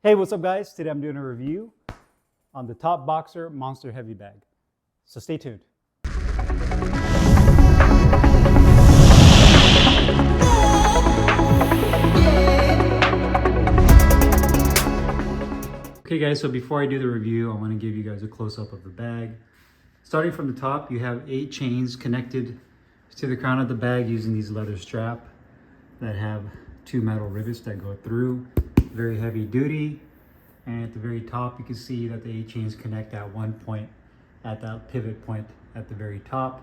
Hey, what's up guys? Today I'm doing a review on the Top Boxer Monster Heavy Bag. So stay tuned. Okay guys, so before I do the review, I want to give you guys a close-up of the bag. Starting from the top, you have 8 chains connected to the crown of the bag using these leather strap that have 2 metal rivets that go through. Very heavy duty. And at the very top, you can see that the 8 chains connect at one point, at that pivot point at the very top.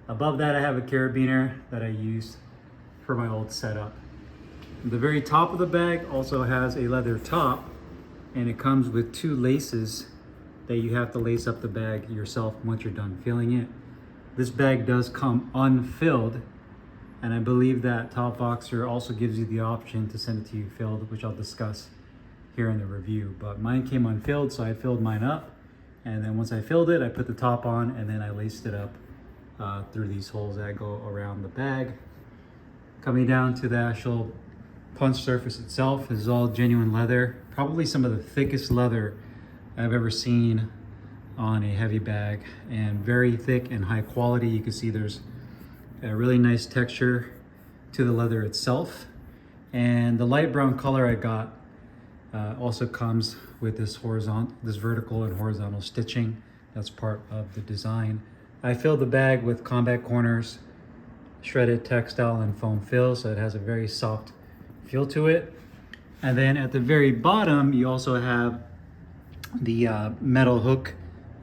Above that, I have a carabiner that I used for my old setup. The very top of the bag also has a leather top, and it comes with 2 laces that you have to lace up the bag yourself once you're done filling it. This bag does come unfilled, and I believe that Top Boxer also gives you the option to send it to you filled, which I'll discuss here in the review. But mine came unfilled, so I filled mine up, and then once I filled it, I put the top on, and then I laced it up through these holes that go around the bag. Coming down to the actual punch surface itself, is all genuine leather, probably some of the thickest leather I've ever seen on a heavy bag, and very thick and high quality. You can see there's a really nice texture to the leather itself, and the light brown color I got also comes with this vertical and horizontal stitching. That's part of the design. I filled the bag with combat corners, shredded textile and foam fill, so it has a very soft feel to it. And then at the very bottom, you also have the metal hook.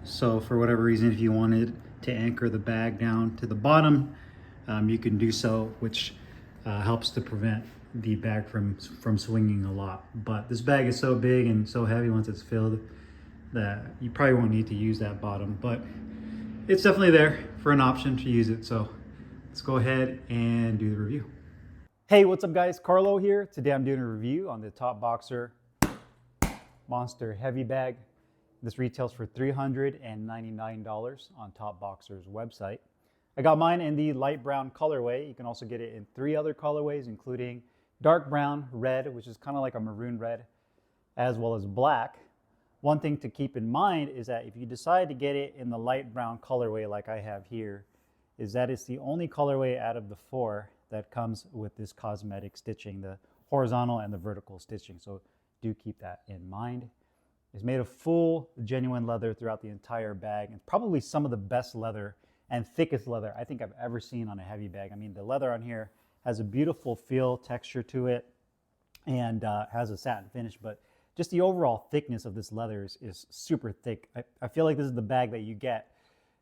So for whatever reason, if you wanted to anchor the bag down to the bottom, you can do so, which helps to prevent the bag from swinging a lot. But this bag is so big and so heavy once it's filled that you probably won't need to use that bottom, but it's definitely there for an option to use it. So let's go ahead and do the review. Hey, what's up guys? Carlo here. Today I'm doing a review on the Top Boxer Monster Heavy Bag. This retails for $399 on Top Boxer's website. I got mine in the light brown colorway. You can also get it in 3 other colorways, including dark brown, red, which is kind of like a maroon red, as well as black. One thing to keep in mind is that if you decide to get it in the light brown colorway like I have here, is that it's the only colorway out of the 4 that comes with this cosmetic stitching, the horizontal and the vertical stitching. So do keep that in mind. It's made of full genuine leather throughout the entire bag, and probably some of the best leather and thickest leather I think I've ever seen on a heavy bag. I mean, the leather on here has a beautiful feel, texture to it, and has a satin finish, but just the overall thickness of this leather is super thick. I feel like this is the bag that you get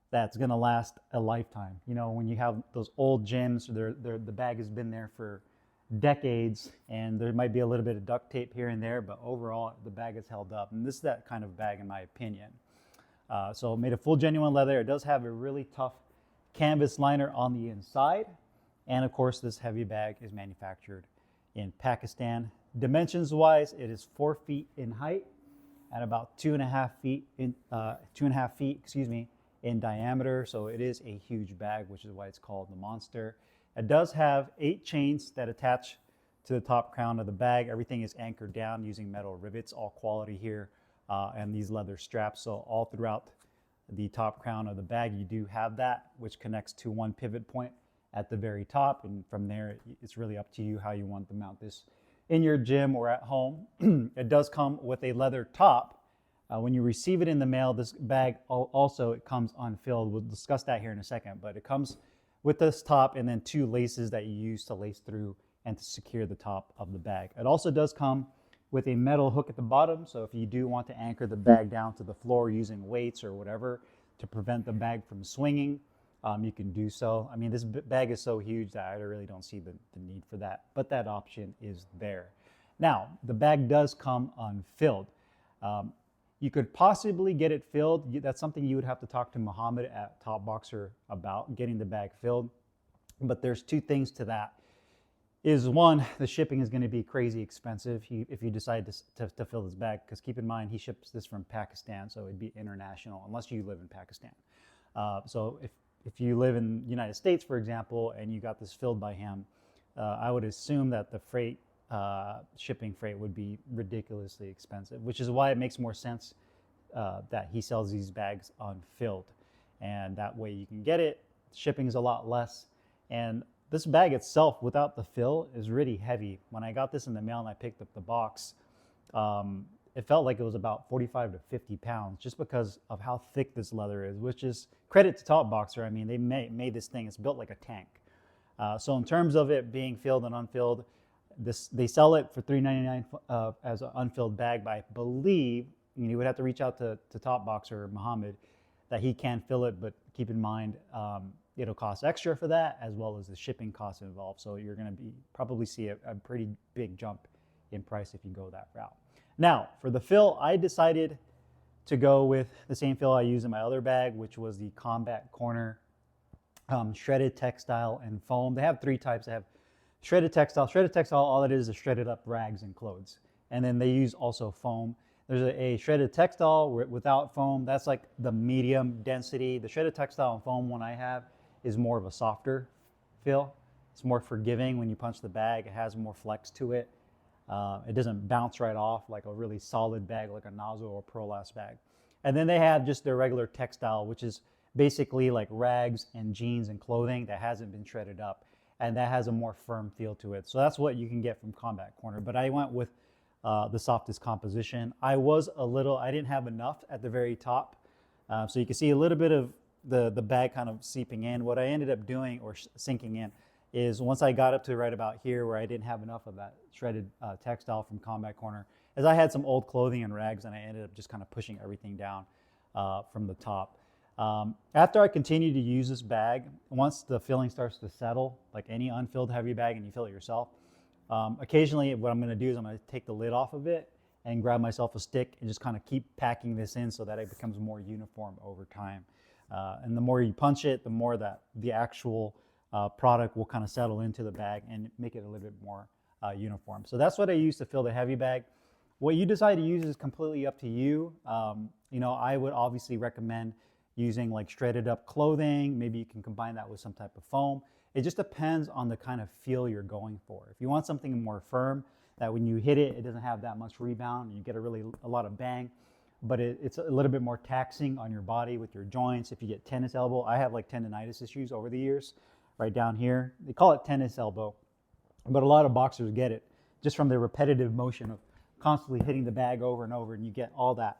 that's gonna last a lifetime. You know, when you have those old gyms, the bag has been there for decades, and there might be a little bit of duct tape here and there, but overall the bag has held up, and this is that kind of bag in my opinion. So made of full genuine leather. It does have a really tough canvas liner on the inside, and of course this heavy bag is manufactured in Pakistan. Dimensions wise, it is 4 feet in height and about 2.5 feet in diameter. So it is a huge bag, which is why it's called the Monster. It does have 8 chains that attach to the top crown of the bag. Everything is anchored down using metal rivets, all quality here, and these leather straps. So all throughout the top crown of the bag, you do have that, which connects to one pivot point at the very top. And from there, it's really up to you how you want to mount this in your gym or at home. It does come with a leather top. When you receive it in the mail, this bag also it comes unfilled. We'll discuss that here in a second, but it comes with this top and then 2 laces that you use to lace through and to secure the top of the bag. It also does come with a metal hook at the bottom, so if you do want to anchor the bag down to the floor using weights or whatever to prevent the bag from swinging, you can do so. I mean, this bag is so huge that I really don't see the need for that, but that option is there. Now, the bag does come unfilled. You could possibly get it filled. That's something you would have to talk to Muhammad at Top Boxer about, getting the bag filled. But there's 2 things to that. Is one, the shipping is going to be crazy expensive if you decide to fill this bag, because keep in mind he ships this from Pakistan, so it'd be international unless you live in Pakistan. So if you live in the United States, for example, and you got this filled by him, I would assume that the freight shipping freight would be ridiculously expensive, which is why it makes more sense that he sells these bags unfilled. And that way you can get it, shipping is a lot less. And this bag itself, without the fill, is really heavy. When I got this in the mail and I picked up the box, it felt like it was about 45 to 50 pounds just because of how thick this leather is, which is credit to Top Boxer. I mean, they made this thing, it's built like a tank. So in terms of it being filled and unfilled, they sell it for $3.99 as an unfilled bag, but I believe you would have to reach out to Top Boxer, Muhammad, that he can fill it, but keep in mind it'll cost extra for that, as well as the shipping costs involved. So you're going to probably see a pretty big jump in price if you go that route. Now, for the fill, I decided to go with the same fill I use in my other bag, which was the Combat Corner shredded textile and foam. They have three types. They have shredded textile. Shredded textile, all it is shredded up rags and clothes. And then they use also foam. There's a shredded textile without foam. That's like the medium density. The shredded textile and foam one I have is more of a softer feel. It's more forgiving when you punch the bag. It has more flex to it. It doesn't bounce right off like a really solid bag like a Nazo or Prolast bag. And then they have just their regular textile, which is basically like rags and jeans and clothing that hasn't been shredded up. And that has a more firm feel to it. So that's what you can get from Combat Corner. But I went with the softest composition. I didn't have enough at the very top. So you can see a little bit of the bag kind of seeping in. What I ended up doing, or sinking in, is once I got up to right about here where I didn't have enough of that shredded textile from Combat Corner, as I had some old clothing and rags, and I ended up just kind of pushing everything down from the top. After I continue to use this bag, once the filling starts to settle, like any unfilled heavy bag and you fill it yourself, occasionally what I'm going to do is I'm going to take the lid off of it and grab myself a stick and just kind of keep packing this in so that it becomes more uniform over time. And the more you punch it, the more that the actual product will kind of settle into the bag and make it a little bit more uniform. So that's what I use to fill the heavy bag. What you decide to use is completely up to you. I would obviously recommend using like shredded up clothing. Maybe you can combine that with some type of foam. It just depends on the kind of feel you're going for. If you want something more firm, that when you hit it, it doesn't have that much rebound, you get a lot of bang, but it's a little bit more taxing on your body with your joints. If you get tennis elbow, I have like tendonitis issues over the years, right down here. They call it tennis elbow, but a lot of boxers get it just from the repetitive motion of constantly hitting the bag over and over, and you get all that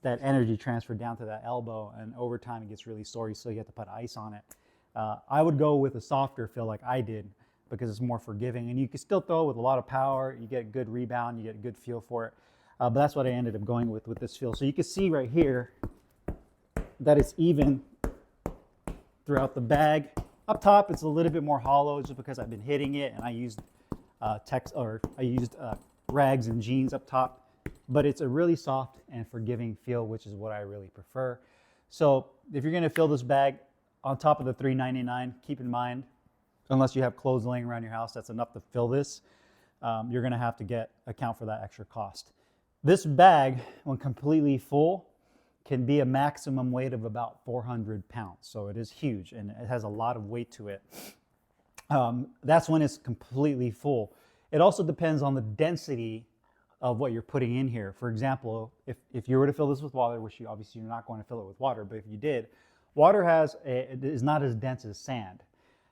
that energy transferred down to that elbow, and over time it gets really sore, so you have to put ice on it. I would go with a softer fill like I did because it's more forgiving, and you can still throw with a lot of power. You get a good rebound, you get a good feel for it. But that's what I ended up going with this fill. So you can see right here that it's even throughout the bag. Up top, it's a little bit more hollow just because I've been hitting it, and I used rags and jeans up top. But it's a really soft and forgiving feel, which is what I really prefer. So if you're going to fill this bag on top of the $3.99, keep in mind, unless you have clothes laying around your house that's enough to fill this, you're going to have to account for that extra cost. This bag, when completely full, can be a maximum weight of about 400 pounds. So it is huge, and it has a lot of weight to it. That's when it's completely full. It also depends on the density of what you're putting in here. For example, if you were to fill this with water, which obviously you're not going to fill it with water, but if you did, water is not as dense as sand.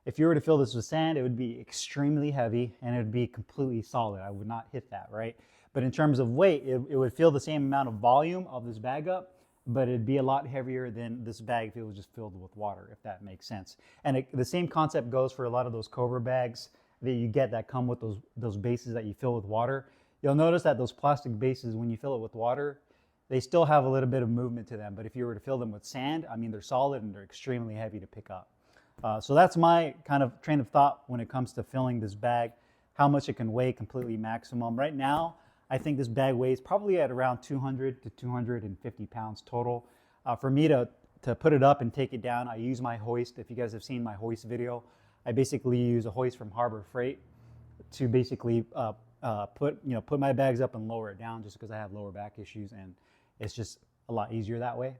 If you were to fill this with sand, it would be extremely heavy and it would be completely solid. I would not hit that, right? But in terms of weight, it would fill the same amount of volume of this bag up, but it'd be a lot heavier than this bag if it was just filled with water, if that makes sense. And the same concept goes for a lot of those Cobra bags that you get that come with those bases that you fill with water. You'll notice that those plastic bases, when you fill it with water, they still have a little bit of movement to them. But if you were to fill them with sand, I mean, they're solid and they're extremely heavy to pick up. So that's my kind of train of thought when it comes to filling this bag, how much it can weigh completely maximum. Right now, I think this bag weighs probably at around 200 to 250 pounds total. For me to put it up and take it down, I use my hoist. If you guys have seen my hoist video, I basically use a hoist from Harbor Freight to basically put my bags up and lower it down, just because I have lower back issues and it's just a lot easier that way.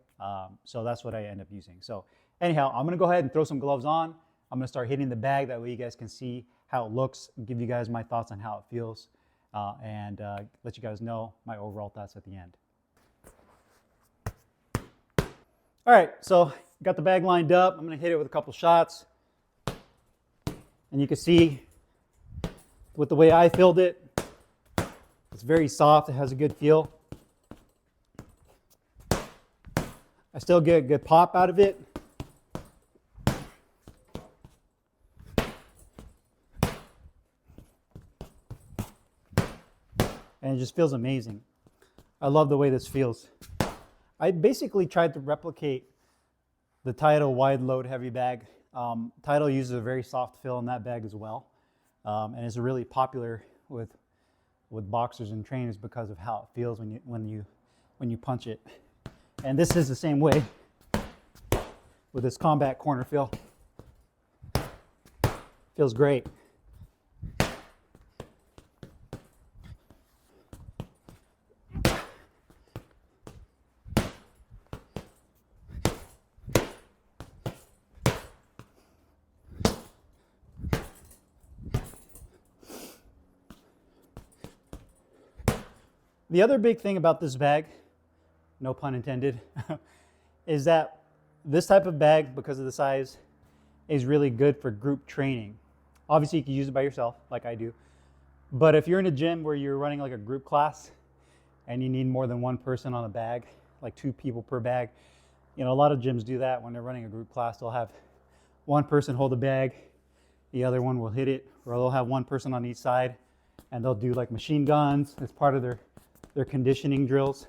So that's what I end up using. So anyhow, I'm gonna go ahead and throw some gloves on. I'm gonna start hitting the bag. That way you guys can see how it looks, and give you guys my thoughts on how it feels, and let you guys know my overall thoughts at the end. All right, so got the bag lined up. I'm gonna hit it with a couple shots. And you can see with the way I filled it, it's very soft, it has a good feel. I still get a good pop out of it. And it just feels amazing. I love the way this feels. I basically tried to replicate the Tidal wide load heavy bag. Tidal uses a very soft fill in that bag as well, and it's really popular with boxers and trainers because of how it feels when you punch it. And this is the same way with this combat corner fill. Feels great. The other big thing about this bag, no pun intended, is that this type of bag, because of the size, is really good for group training. Obviously, you can use it by yourself, like I do. But if you're in a gym where you're running like a group class and you need more than one person on a bag, like 2 people per bag, a lot of gyms do that when they're running a group class. They'll have one person hold the bag, the other one will hit it, or they'll have one person on each side, and they'll do like machine guns as part of their conditioning drills.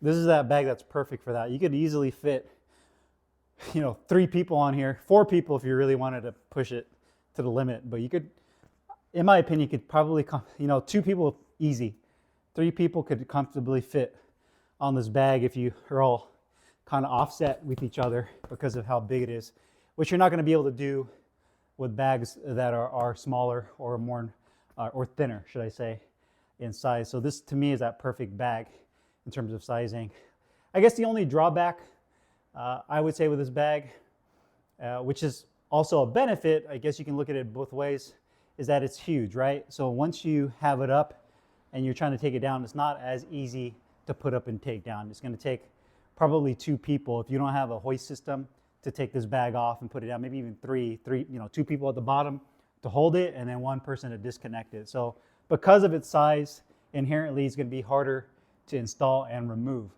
This is that bag that's perfect for that. You could easily fit, 3 people on here, 4 people if you really wanted to push it to the limit. But you could, in my opinion, you could probably, 2 people easy. 3 people could comfortably fit on this bag if you are all kind of offset with each other because of how big it is, which you're not going to be able to do with bags that are smaller or more, or thinner, should I say, in size. So this to me is that perfect bag in terms of sizing. I guess the only drawback I would say with this bag, which is also a benefit, I guess you can look at it both ways, is that it's huge, right? So once you have it up and you're trying to take it down, it's not as easy to put up and take down. It's going to take probably 2 people if you don't have a hoist system to take this bag off and put it down, maybe even 3, 2 people at the bottom to hold it and then 1 person to disconnect it. So because of its size, inherently it's going to be harder to install and remove.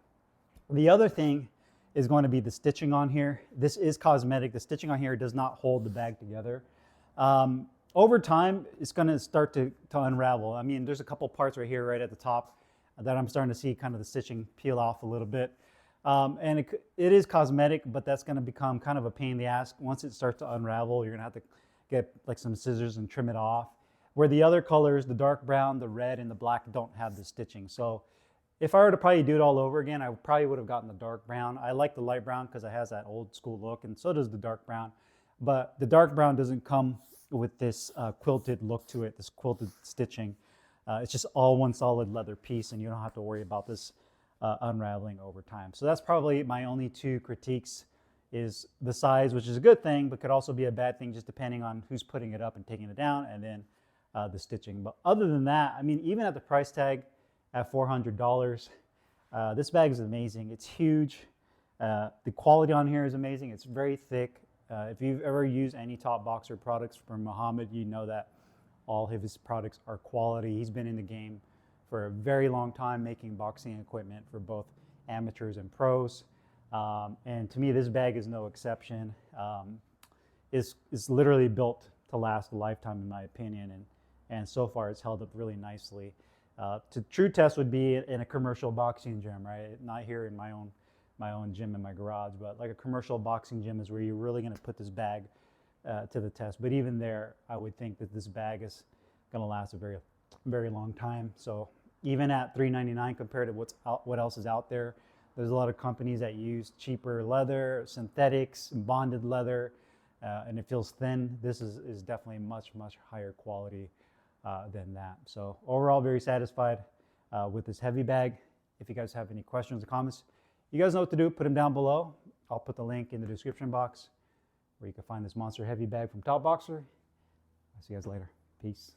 The other thing is going to be the stitching on here. This is cosmetic. The stitching on here does not hold the bag together. Over time, it's going to start to unravel. I mean, there's a couple parts right here, right at the top, that I'm starting to see kind of the stitching peel off a little bit. And it is cosmetic, but that's going to become kind of a pain in the ass. Once it starts to unravel, you're going to have to get like some scissors and trim it off. Where the other colors, the dark brown, the red, and the black don't have the stitching. So if I were to probably do it all over again, I probably would have gotten the dark brown. I like the light brown because it has that old school look, and so does the dark brown. But the dark brown doesn't come with this quilted look to it, this quilted stitching. It's just all one solid leather piece, and you don't have to worry about this unraveling over time. So that's probably my only 2 critiques, is the size, which is a good thing, but could also be a bad thing just depending on who's putting it up and taking it down, and then the stitching. But other than that, I mean, even at the price tag at $400, this bag is amazing. It's huge. The quality on here is amazing. It's very thick. If you've ever used any top boxer products from Muhammad, you know that all of his products are quality. He's been in the game for a very long time making boxing equipment for both amateurs and pros. And to me, this bag is no exception. It's literally built to last a lifetime, in my opinion. And so far, it's held up really nicely. To true test would be in a commercial boxing gym, right? Not here in my own gym in my garage, but like a commercial boxing gym is where you're really going to put this bag to the test. But even there, I would think that this bag is going to last a very, very long time. So even at $399 compared to what else is out there, there's a lot of companies that use cheaper leather, synthetics, bonded leather, and it feels thin. This is definitely much, much higher quality than that. So overall, very satisfied with this heavy bag. If you guys have any questions or comments, you guys know what to do. Put them down below. I'll put the link in the description box. where you can find this Monster Heavy bag from Top Boxer. I'll see you guys later. Peace.